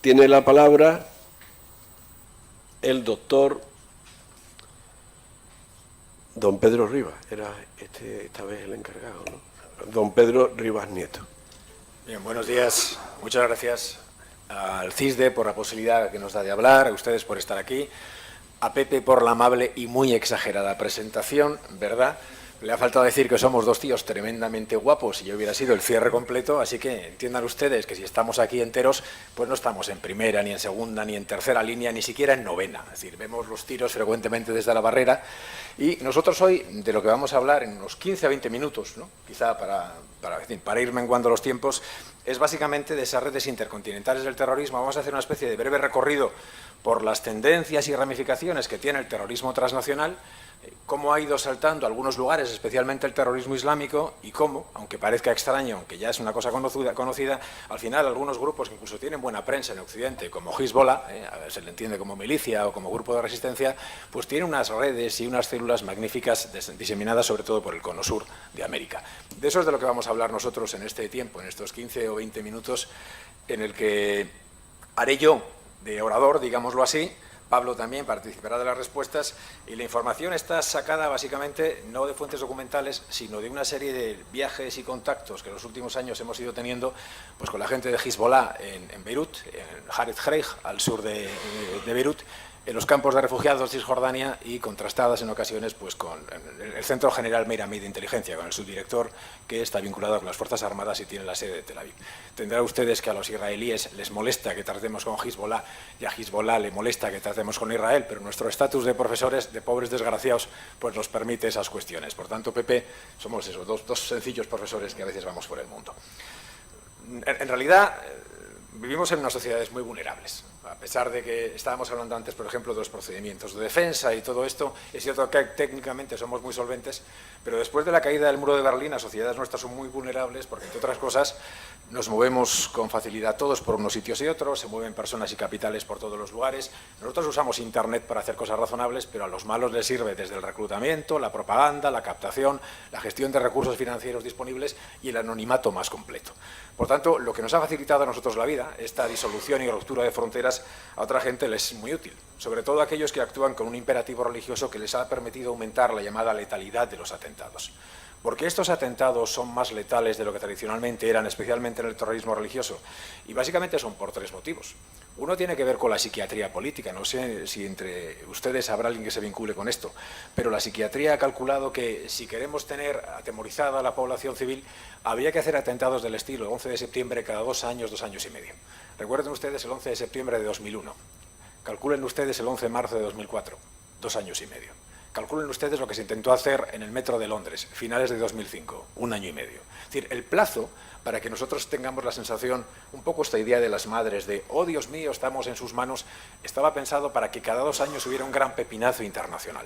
Tiene la palabra el doctor don Pedro Rivas. Era esta vez el encargado, ¿no? Don Pedro Rivas Nieto. Bien, buenos días. Muchas gracias al CISDE por la posibilidad que nos da de hablar, a ustedes por estar aquí, a Pepe por la amable y muy exagerada presentación, ¿verdad? Le ha faltado decir que somos dos tíos tremendamente guapos y yo hubiera sido el cierre completo, así que entiendan ustedes que si estamos aquí enteros, pues no estamos en primera, ni en segunda, ni en tercera línea, ni siquiera en novena. Es decir, vemos los tiros frecuentemente desde la barrera y nosotros hoy de lo que vamos a hablar en unos 15 a 20 minutos, ¿no? Quizá para ir menguando los tiempos, es básicamente de esas redes intercontinentales del terrorismo. Vamos a hacer una especie de breve recorrido por las tendencias y ramificaciones que tiene el terrorismo transnacional, cómo ha ido saltando a algunos lugares, especialmente el terrorismo islámico, y cómo, aunque parezca extraño, aunque ya es una cosa conocida, al final algunos grupos que incluso tienen buena prensa en Occidente, como Hezbollah, a ver, se le entiende como milicia o como grupo de resistencia, pues tiene unas redes y unas células magníficas diseminadas sobre todo por el cono sur de América. De eso es de lo que vamos a hablar nosotros en este tiempo, en estos 15 o 20 minutos, en el que haré yo de orador, digámoslo así. Pablo también participará de las respuestas y la información está sacada básicamente no de fuentes documentales, sino de una serie de viajes y contactos que en los últimos años hemos ido teniendo pues, con la gente de Hezbollah en Beirut, en Jared Freij, al sur de Beirut, en los campos de refugiados de Cisjordania y contrastadas en ocasiones pues, con el Centro General Meir de Inteligencia, con el subdirector que está vinculado con las Fuerzas Armadas y tiene la sede de Tel Aviv. Tendrán ustedes que a los israelíes les molesta que tratemos con Hezbollah y a Hezbollah le molesta que tratemos con Israel, pero nuestro estatus de profesores, de pobres desgraciados, pues nos permite esas cuestiones. Por tanto, Pepe, somos esos dos sencillos profesores que a veces vamos por el mundo. En realidad, vivimos en unas sociedades muy vulnerables. A pesar de que estábamos hablando antes, por ejemplo, de los procedimientos de defensa y todo esto, es cierto que técnicamente somos muy solventes, pero después de la caída del muro de Berlín, las sociedades nuestras son muy vulnerables porque, entre otras cosas, nos movemos con facilidad todos por unos sitios y otros, se mueven personas y capitales por todos los lugares. Nosotros usamos Internet para hacer cosas razonables, pero a los malos les sirve desde el reclutamiento, la propaganda, la captación, la gestión de recursos financieros disponibles y el anonimato más completo. Por tanto, lo que nos ha facilitado a nosotros la vida, esta disolución y ruptura de fronteras, a otra gente les es muy útil, sobre todo a aquellos que actúan con un imperativo religioso que les ha permitido aumentar la llamada letalidad de los atentados. Porque estos atentados son más letales de lo que tradicionalmente eran, especialmente en el terrorismo religioso, y básicamente son por tres motivos. Uno tiene que ver con la psiquiatría política, no sé si entre ustedes habrá alguien que se vincule con esto, pero la psiquiatría ha calculado que si queremos tener atemorizada a la población civil, habría que hacer atentados del estilo 11 de septiembre cada 2 años, 2 años y medio. Recuerden ustedes el 11 de septiembre de 2001, calculen ustedes el 11 de marzo de 2004, 2 años y medio. Calculen ustedes lo que se intentó hacer en el metro de Londres, finales de 2005, 1 año y medio. Es decir, el plazo para que nosotros tengamos la sensación, un poco esta idea de las madres de «oh, Dios mío, estamos en sus manos», estaba pensado para que cada 2 años hubiera un gran pepinazo internacional.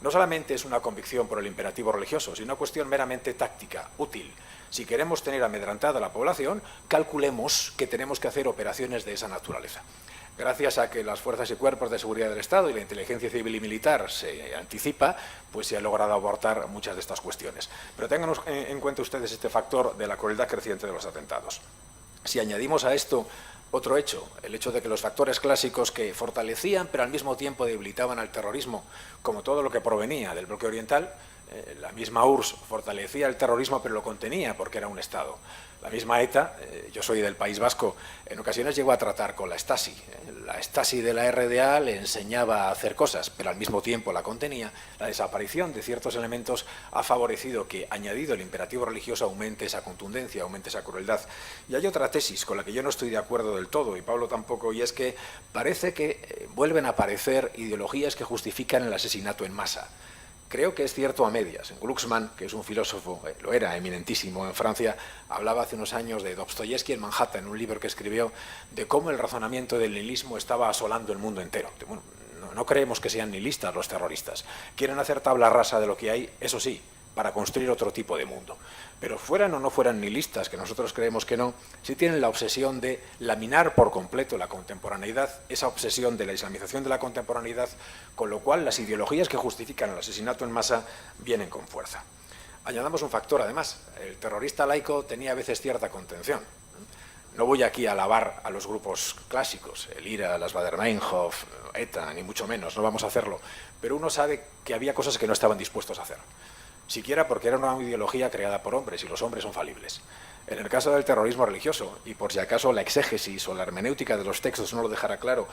No solamente es una convicción por el imperativo religioso, sino una cuestión meramente táctica, útil. Si queremos tener amedrentada a la población, calculemos que tenemos que hacer operaciones de esa naturaleza. Gracias a que las fuerzas y cuerpos de seguridad del Estado y la inteligencia civil y militar se anticipa, pues se ha logrado abortar muchas de estas cuestiones. Pero tengan en cuenta ustedes este factor de la crueldad creciente de los atentados. Si añadimos a esto otro hecho, el hecho de que los factores clásicos que fortalecían pero al mismo tiempo debilitaban al terrorismo, como todo lo que provenía del bloque oriental, la misma URSS fortalecía el terrorismo pero lo contenía porque era un Estado. La misma ETA, yo soy del País Vasco, en ocasiones llegó a tratar con la Stasi. La Stasi de la RDA le enseñaba a hacer cosas, pero al mismo tiempo la contenía. La desaparición de ciertos elementos ha favorecido que, añadido el imperativo religioso, aumente esa contundencia, aumente esa crueldad. Y hay otra tesis con la que yo no estoy de acuerdo del todo, y Pablo tampoco, y es que parece que vuelven a aparecer ideologías que justifican el asesinato en masa. Creo que es cierto a medias. Glucksmann, que es un filósofo, lo era eminentísimo en Francia, hablaba hace unos años de Dostoyevsky en Manhattan, en un libro que escribió, de cómo el razonamiento del nihilismo estaba asolando el mundo entero. Bueno, no creemos que sean nihilistas los terroristas. Quieren hacer tabla rasa de lo que hay, eso sí, para construir otro tipo de mundo. Pero fueran o no fueran nihilistas, que nosotros creemos que no, sí tienen la obsesión de laminar por completo la contemporaneidad, esa obsesión de la islamización de la contemporaneidad, con lo cual las ideologías que justifican el asesinato en masa vienen con fuerza. Añadamos un factor, además, el terrorista laico tenía a veces cierta contención. No voy aquí a alabar a los grupos clásicos, el IRA, las Baader-Meinhof, ETA, ni mucho menos, no vamos a hacerlo, pero uno sabe que había cosas que no estaban dispuestos a hacer, siquiera porque era una ideología creada por hombres y los hombres son falibles. En el caso del terrorismo religioso, y por si acaso la exégesis o la hermenéutica de los textos no lo dejara claro,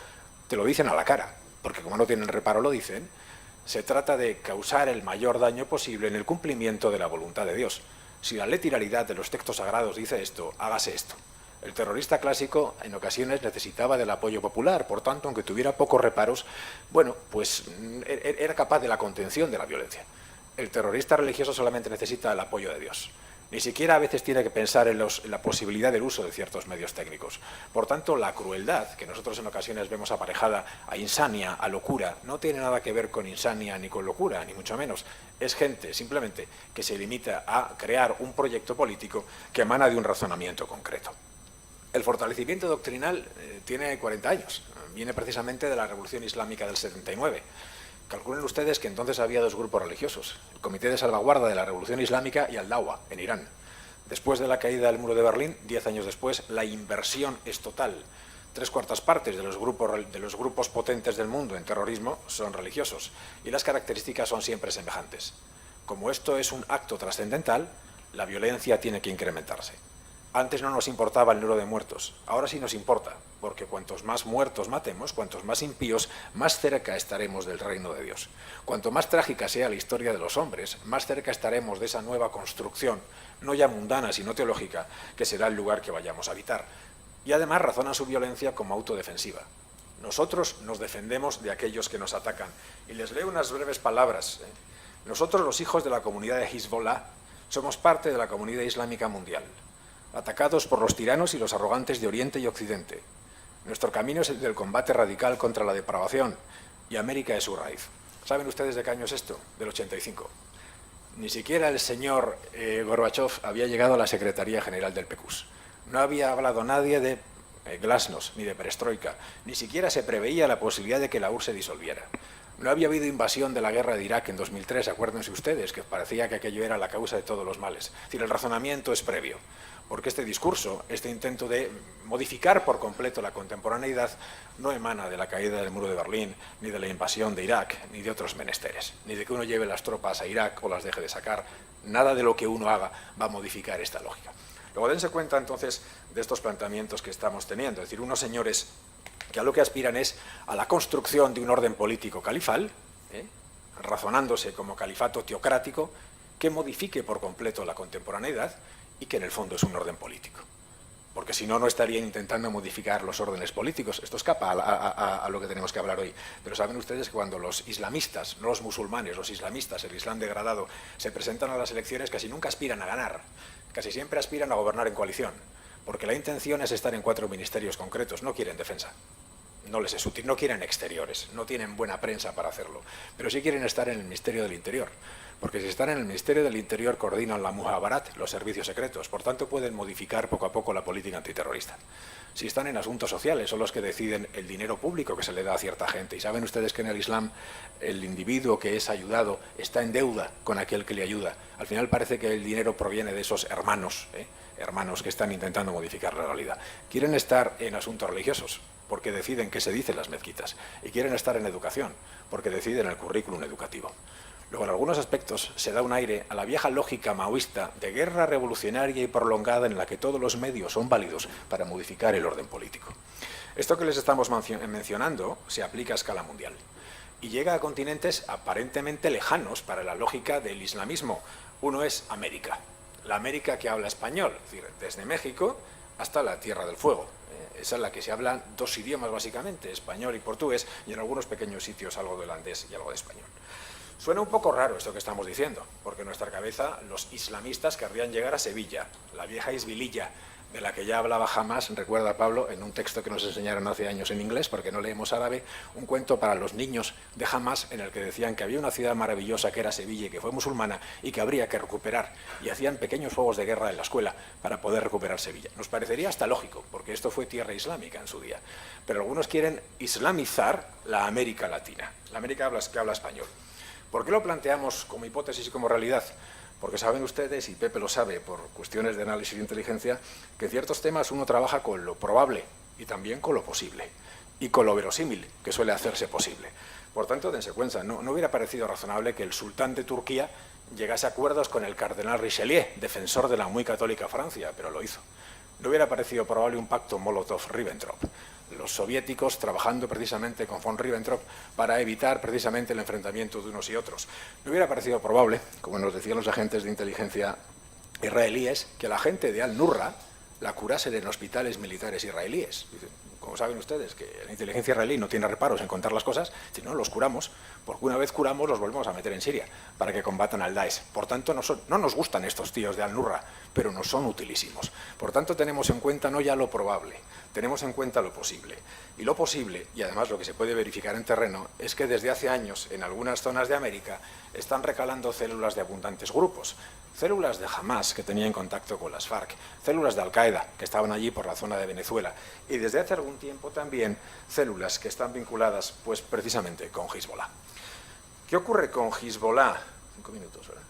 te lo dicen a la cara, porque como no tienen reparo lo dicen, se trata de causar el mayor daño posible en el cumplimiento de la voluntad de Dios. Si la literalidad de los textos sagrados dice esto, hágase esto. El terrorista clásico en ocasiones necesitaba del apoyo popular, por tanto, aunque tuviera pocos reparos, bueno, pues era capaz de la contención de la violencia. El terrorista religioso solamente necesita el apoyo de Dios. Ni siquiera a veces tiene que pensar en la posibilidad del uso de ciertos medios técnicos. Por tanto, la crueldad, que nosotros en ocasiones vemos aparejada a insania, a locura, no tiene nada que ver con insania ni con locura, ni mucho menos. Es gente, simplemente, que se limita a crear un proyecto político que emana de un razonamiento concreto. El fortalecimiento doctrinal tiene 40 años. Viene precisamente de la Revolución Islámica del 79. Calculen ustedes que entonces había dos grupos religiosos, el Comité de Salvaguarda de la Revolución Islámica y Al-Dawa, en Irán. Después de la caída del muro de Berlín, 10 años después, la inversión es total. 3/4 partes de los grupos potentes del mundo en terrorismo son religiosos y las características son siempre semejantes. Como esto es un acto trascendental, la violencia tiene que incrementarse. Antes no nos importaba el número de muertos, ahora sí nos importa, porque cuantos más muertos matemos, cuantos más impíos, más cerca estaremos del reino de Dios. Cuanto más trágica sea la historia de los hombres, más cerca estaremos de esa nueva construcción, no ya mundana, sino teológica, que será el lugar que vayamos a habitar. Y además razonan su violencia como autodefensiva. Nosotros nos defendemos de aquellos que nos atacan. Y les leo unas breves palabras. Nosotros, los hijos de la comunidad de Hezbollah, somos parte de la comunidad islámica mundial, atacados por los tiranos y los arrogantes de Oriente y Occidente. Nuestro camino es el del combate radical contra la depravación, y América es su raíz. ¿Saben ustedes de qué año es esto? Del 85. Ni siquiera el señor Gorbachev había llegado a la Secretaría General del PQS. No había hablado nadie de glasnost ni de perestroika. Ni siquiera se preveía la posibilidad de que la URSS se disolviera. No había habido invasión de la guerra de Irak en 2003, acuérdense ustedes, que parecía que aquello era la causa de todos los males. Es decir, el razonamiento es previo, porque este discurso, este intento de modificar por completo la contemporaneidad, no emana de la caída del muro de Berlín, ni de la invasión de Irak, ni de otros menesteres, ni de que uno lleve las tropas a Irak o las deje de sacar. Nada de lo que uno haga va a modificar esta lógica. Luego dense cuenta entonces de estos planteamientos que estamos teniendo, es decir, unos señores que a lo que aspiran es a la construcción de un orden político califal, razonándose como califato teocrático, que modifique por completo la contemporaneidad y que en el fondo es un orden político. Porque si no, no estarían intentando modificar los órdenes políticos. Esto escapa a lo que tenemos que hablar hoy. Pero saben ustedes que cuando los islamistas, no los musulmanes, los islamistas, el islam degradado, se presentan a las elecciones, casi nunca aspiran a ganar. Casi siempre aspiran a gobernar en coalición. Porque la intención es estar en 4 ministerios concretos, no quieren defensa. No les es útil, no quieren exteriores, no tienen buena prensa para hacerlo, pero sí quieren estar en el Ministerio del Interior, porque si están en el Ministerio del Interior coordinan la Muhabarat, los servicios secretos, por tanto pueden modificar poco a poco la política antiterrorista. Si están en asuntos sociales, son los que deciden el dinero público que se le da a cierta gente, y saben ustedes que en el Islam el individuo que es ayudado está en deuda con aquel que le ayuda. Al final parece que el dinero proviene de esos hermanos que están intentando modificar la realidad. Quieren estar en asuntos religiosos, porque deciden qué se dice en las mezquitas, y quieren estar en educación, porque deciden el currículum educativo. Luego, en algunos aspectos, se da un aire a la vieja lógica maoísta de guerra revolucionaria y prolongada en la que todos los medios son válidos para modificar el orden político. Esto que les estamos mencionando se aplica a escala mundial y llega a continentes aparentemente lejanos para la lógica del islamismo. Uno es América, la América que habla español, es decir, desde México hasta la Tierra del Fuego. Esa es la que se hablan 2 idiomas básicamente, español y portugués, y en algunos pequeños sitios algo de holandés y algo de español. Suena un poco raro esto que estamos diciendo, porque en nuestra cabeza los islamistas querrían llegar a Sevilla, la vieja Isbililla, de la que ya hablaba Hamas, recuerda Pablo, en un texto que nos enseñaron hace años en inglés, porque no leemos árabe, un cuento para los niños de Hamas en el que decían que había una ciudad maravillosa que era Sevilla y que fue musulmana y que habría que recuperar, y hacían pequeños juegos de guerra en la escuela para poder recuperar Sevilla. Nos parecería hasta lógico, porque esto fue tierra islámica en su día, pero algunos quieren islamizar la América Latina, la América que habla español. ¿Por qué lo planteamos como hipótesis y como realidad? Porque saben ustedes, y Pepe lo sabe por cuestiones de análisis de inteligencia, que en ciertos temas uno trabaja con lo probable y también con lo posible, y con lo verosímil, que suele hacerse posible. Por tanto, dense cuenta, no hubiera parecido razonable que el sultán de Turquía llegase a acuerdos con el cardenal Richelieu, defensor de la muy católica Francia, pero lo hizo. No hubiera parecido probable un pacto Molotov-Ribbentrop. Los soviéticos trabajando precisamente con von Ribbentrop para evitar precisamente el enfrentamiento de unos y otros. No hubiera parecido probable, como nos decían los agentes de inteligencia israelíes, que la gente de Al-Nurra la curasen en hospitales militares israelíes. Como saben ustedes, que la inteligencia israelí no tiene reparos en contar las cosas, sino los curamos, porque una vez curamos los volvemos a meter en Siria para que combatan al Daesh. Por tanto, no nos gustan estos tíos de Al-Nurra, pero nos son utilísimos. Por tanto, tenemos en cuenta no ya lo probable, tenemos en cuenta lo posible. Y lo posible, y además lo que se puede verificar en terreno, es que desde hace años, en algunas zonas de América, están recalando células de abundantes grupos. Células de Hamas que tenían contacto con las FARC, células de Al-Qaeda que estaban allí por la zona de Venezuela y desde hace algún tiempo también células que están vinculadas pues precisamente con Hezbollah. ¿Qué ocurre con Hezbollah? 5 minutos, ¿verdad?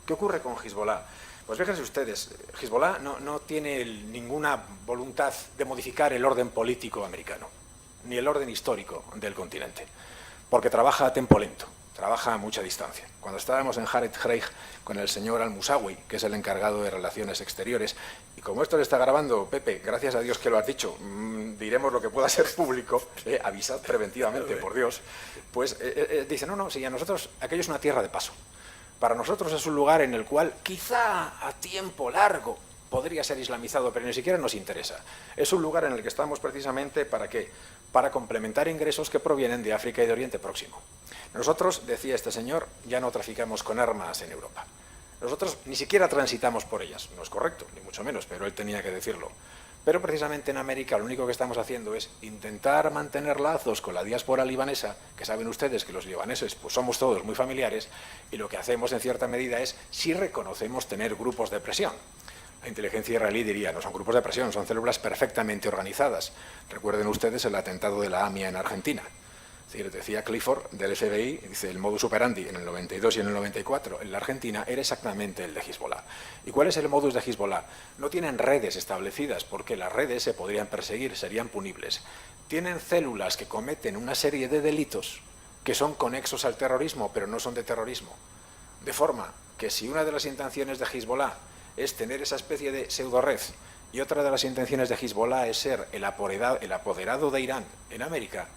¿Qué ocurre con Hezbollah? Pues fíjense ustedes, Hezbollah no tiene ninguna voluntad de modificar el orden político americano, ni el orden histórico del continente, porque trabaja a tempo lento. Trabaja a mucha distancia. Cuando estábamos en Hareth Reich con el señor Al-Musawi, que es el encargado de Relaciones Exteriores, y como esto le está grabando, Pepe, gracias a Dios que lo has dicho, diremos lo que pueda ser público, avisad preventivamente, por Dios, pues dice, no, si a nosotros aquello es una tierra de paso. Para nosotros es un lugar en el cual quizá a tiempo largo podría ser islamizado, pero ni siquiera nos interesa. Es un lugar en el que estamos precisamente ¿para qué? Para complementar ingresos que provienen de África y de Oriente Próximo. Nosotros, decía este señor, ya no traficamos con armas en Europa. Nosotros ni siquiera transitamos por ellas. No es correcto, ni mucho menos, pero él tenía que decirlo. Pero precisamente en América lo único que estamos haciendo es intentar mantener lazos con la diáspora libanesa, que saben ustedes que los libaneses pues somos todos muy familiares, y lo que hacemos en cierta medida es sí reconocemos tener grupos de presión. La inteligencia israelí diría, no son grupos de presión, son células perfectamente organizadas. Recuerden ustedes el atentado de la AMIA en Argentina. Es decir, decía Clifford del FBI, dice, el modus operandi en el 92 y en el 94 en la Argentina era exactamente el de Hezbollah. ¿Y cuál es el modus de Hezbollah? No tienen redes establecidas porque las redes se podrían perseguir, serían punibles. Tienen células que cometen una serie de delitos que son conexos al terrorismo, pero no son de terrorismo. De forma que si una de las intenciones de Hezbollah es tener esa especie de pseudo-red y otra de las intenciones de Hezbollah es ser el apoderado de Irán en América,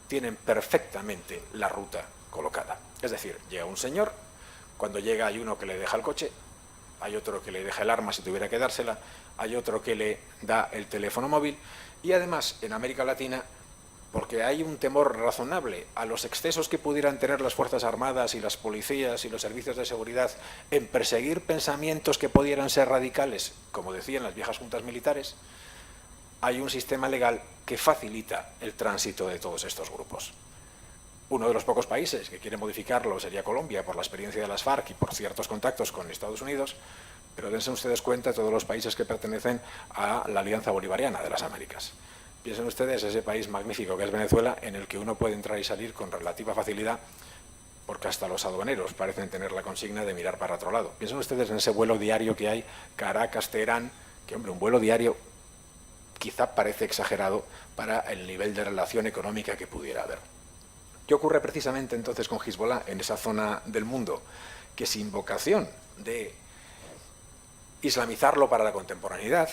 tienen perfectamente la ruta colocada. Es decir, llega un señor, cuando llega hay uno que le deja el coche, hay otro que le deja el arma si tuviera que dársela, hay otro que le da el teléfono móvil y además en América Latina, porque hay un temor razonable a los excesos que pudieran tener las Fuerzas Armadas y las policías y los servicios de seguridad en perseguir pensamientos que pudieran ser radicales, como decían las viejas juntas militares, hay un sistema legal que facilita el tránsito de todos estos grupos. Uno de los pocos países que quiere modificarlo sería Colombia, por la experiencia de las FARC y por ciertos contactos con Estados Unidos, pero dense ustedes cuenta de todos los países que pertenecen a la Alianza Bolivariana de las Américas. Piensen ustedes ese país magnífico que es Venezuela, en el que uno puede entrar y salir con relativa facilidad, porque hasta los aduaneros parecen tener la consigna de mirar para otro lado. Piensen ustedes en ese vuelo diario que hay, Caracas-Teherán, que hombre, un vuelo diario quizá parece exagerado para el nivel de relación económica que pudiera haber. ¿Qué ocurre precisamente entonces con Hezbollah en esa zona del mundo? Que sin vocación de islamizarlo para la contemporaneidad,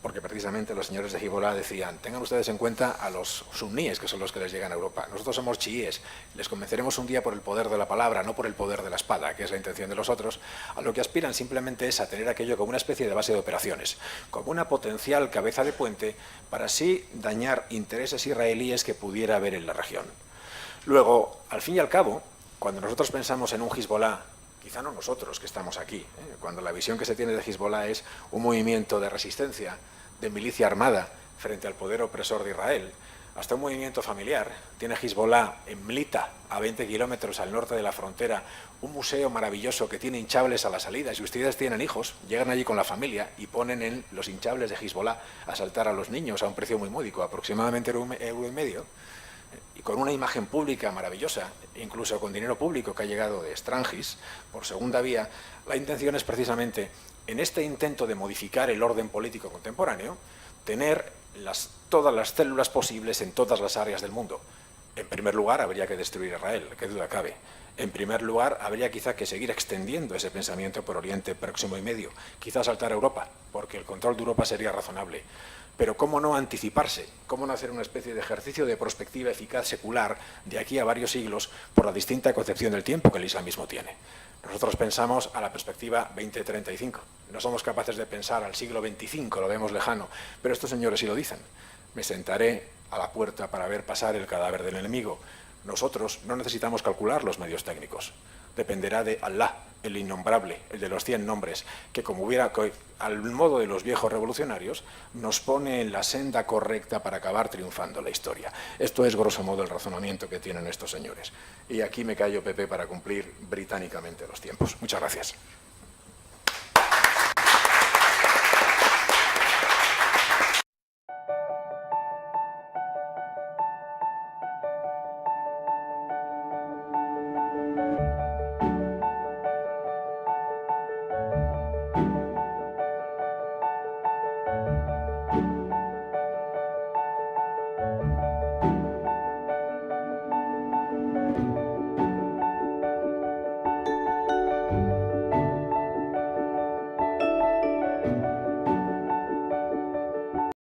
porque precisamente los señores de Hezbollah decían, tengan ustedes en cuenta a los suníes, que son los que les llegan a Europa. Nosotros somos chiíes, les convenceremos un día por el poder de la palabra, no por el poder de la espada, que es la intención de los otros. A lo que aspiran simplemente es a tener aquello como una especie de base de operaciones, como una potencial cabeza de puente para así dañar intereses israelíes que pudiera haber en la región. Luego, al fin y al cabo, cuando nosotros pensamos en un Hezbollah, quizá no nosotros que estamos aquí, cuando la visión que se tiene de Hezbollah es un movimiento de resistencia, de milicia armada frente al poder opresor de Israel, hasta un movimiento familiar. Tiene Hezbollah en Mlita, a 20 kilómetros al norte de la frontera, un museo maravilloso que tiene hinchables a la salida. Si ustedes tienen hijos, llegan allí con la familia y ponen en los hinchables de Hezbollah a saltar a los niños a un precio muy módico, aproximadamente €1,50. y con una imagen pública maravillosa, incluso con dinero público que ha llegado de Strangis, por segunda vía, la intención es precisamente, en este intento de modificar el orden político contemporáneo, tener todas las células posibles en todas las áreas del mundo. En primer lugar, habría que destruir Israel, qué duda cabe. En primer lugar, habría quizá que seguir extendiendo ese pensamiento por Oriente Próximo y Medio, quizá saltar a Europa, porque el control de Europa sería razonable. Pero ¿cómo no anticiparse? ¿Cómo no hacer una especie de ejercicio de prospectiva eficaz secular de aquí a varios siglos por la distinta concepción del tiempo que el islamismo tiene? Nosotros pensamos a la perspectiva 2035. No somos capaces de pensar al siglo 25, lo vemos lejano, pero estos señores sí lo dicen. Me sentaré a la puerta para ver pasar el cadáver del enemigo. Nosotros no necesitamos calcular los medios técnicos. Dependerá de Allah, el innombrable, el de los 100 nombres, que como hubiera, al modo de los viejos revolucionarios, nos pone en la senda correcta para acabar triunfando la historia. Esto es, grosso modo, el razonamiento que tienen estos señores. Y aquí me callo, Pepe, para cumplir británicamente los tiempos. Muchas gracias.